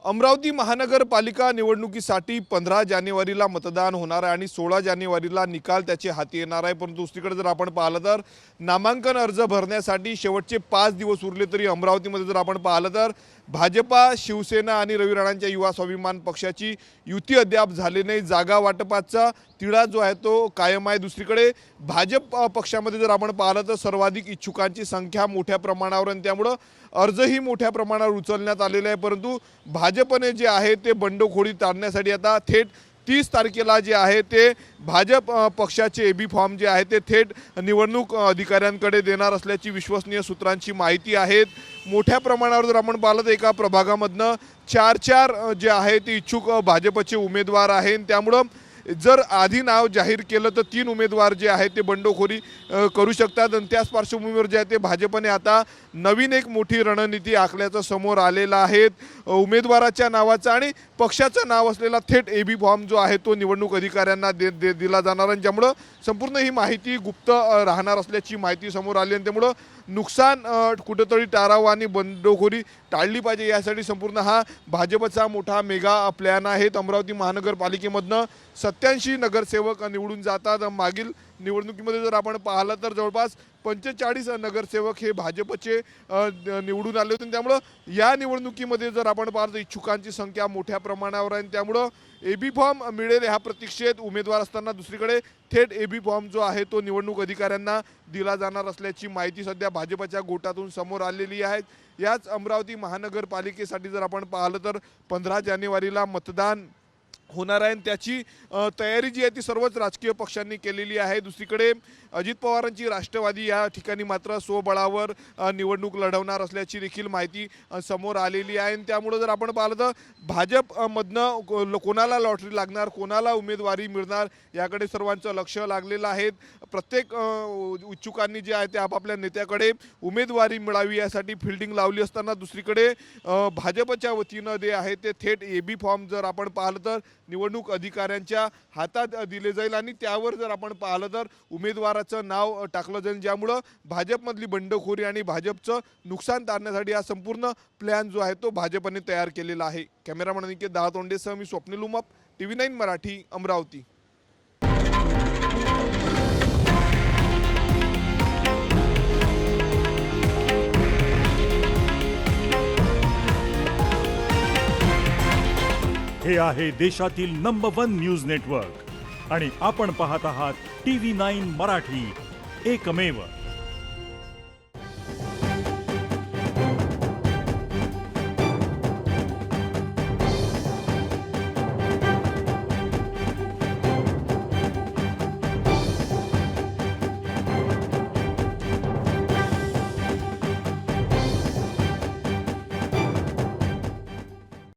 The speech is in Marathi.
अमरावती महानगरपालिका निवडणुकीसाठी 15 जानेवारीला मतदान होणार आहे आणि 16 जानेवारीला निकाल त्याचे हाती येणार आहे। परंतु दुसरीकडे जर आपण पाहिलं तर नामांकन अर्ज भरण्यासाठी शेवटचे 5 दिवस उरले तरी अमरावतीमध्ये जर आपण पाहिलं तर भाजपा, शिवसेना आणि रवी राणांच्या युवा स्वाभिमान पक्षाची युती अद्याप झाली नाही। जागा वाटपाचा तिढा जो आहे तो कायम आहे। दुसरीकडे भाजप पक्षामध्ये जर आपण पाहिलं तर सर्वाधिक इच्छुकांची संख्या मोठ्या प्रमाणावर आणि त्यामुळे अर्जही मोठ्या प्रमाणावर उचलण्यात आलेले आहे। परंतु भाजपने जे आहे ते बंडखोरी टाळण्यासाठी आता थेट 30 तारखेला जे आहे ते भाजप पक्षाचे एबी फॉर्म जे आहे ते थेट निवडणूक अधिकाऱ्यांकडे देणार असल्याची विश्वसनीय सूत्रांची माहिती आहे। मोठ्या प्रमाणावर जर आपण पाहिलं तर एका प्रभागामधनं 4 जे आहे ते इच्छुक भाजपचे उमेदवार आहेत। त्यामुळे जर आधी नाव जाहीर केलं तर 3 उमेदवार जे आहेत ते बंडखोरी करू शकतात आणि त्याच पार्श्वभूमीवर जे आहे ते भाजपने आता नवीन एक मोठी रणनीती आखल्याचं समोर आलेलं आहे। उमेदवाराच्या नावाचा आणि पक्षाचं नाव असलेला थेट एबी फॉर्म जो आहे तो निवडणूक अधिकाऱ्यांना दिला जाणार आहे, ज्यामुळे संपूर्ण ही माहिती गुप्त राहणार असल्याची माहिती समोर आली आणि त्यामुळे नुकसान कुठेतरी टाळावं आणि बंडखोरी टाळली पाहिजे यासाठी संपूर्ण हा भाजपचा मोठा मेगा प्लॅन आहे। अमरावती महानगरपालिकेमधनं 87 नगरसेवक निवडून जातात। मागील निवडणुकीमध्ये जर आपण पाहिलं तर जवळपास 45 नगरसेवक हे भाजपचे निवडून आले होते। त्यामुळे या निवडणुकीमध्ये जर आपण पाहिलं तर इच्छुकांची संख्या मोठ्या प्रमाणावर आहे। त्यामुळे एबी फॉर्म मिळेल ह्या प्रतीक्षेत उमेदवार असताना दुसरीकडे थेट एबी फॉर्म जो आहे तो निवडणूक अधिकाऱ्यांना दिला जाणार असल्याची माहिती सध्या भाजपच्या गोटातून समोर आलेली आहे। याच अमरावती महानगरपालिकेसाठी जर आपण पाहिलं तर 15 जानेवारीला मतदान होणार आहे। त्याची तयारी जी आहे ती सर्वच राजकीय पक्षांनी केलेली आहे। दुसरीकडे अजित पवारांची राष्ट्रवादी या ठिकाणी मात्र स्वबळावर निवडणूक लढवणार असल्याची देखील माहिती समोर आलेली आहे। त्यामुळे जर आपण पाहिलं तर भाजपमधनं कोणाला लॉटरी लागणार, कोणाला उमेदवारी मिळणार याकडे सर्वांचं लक्ष लागलेलं आहे। प्रत्येक इच्छुकांनी जे आहे ते आपापल्या नेत्याकडे उमेदवारी मिळावी यासाठी फिल्डिंग लावली असताना दुसरीकडे भाजपच्या वतीनं जे आहे ते थेट एबी फॉर्म जर आपण पाहिलं तर निवडणूक अधिकाऱ्यांच्या हातात दिले जाईल आणि त्यावर जर आपण पाहिलं तर उमेदवाराचं नाव टाकलं जाईल, ज्यामुळं भाजपमधली बंडखोरी आणि भाजपचं नुकसान टाळण्यासाठी हा संपूर्ण प्लॅन जो आहे तो भाजपने तयार केलेला आहे। कॅमेरामन अनिकेत दहातोंडेसह मी स्वप्नील उमप, TV9 मराठी, अमरावती। हे आहे देशातील नंबर 1 न्यूज नेटवर्क आणि आपण पाहत आहात TV9 मराठी, एकमेव।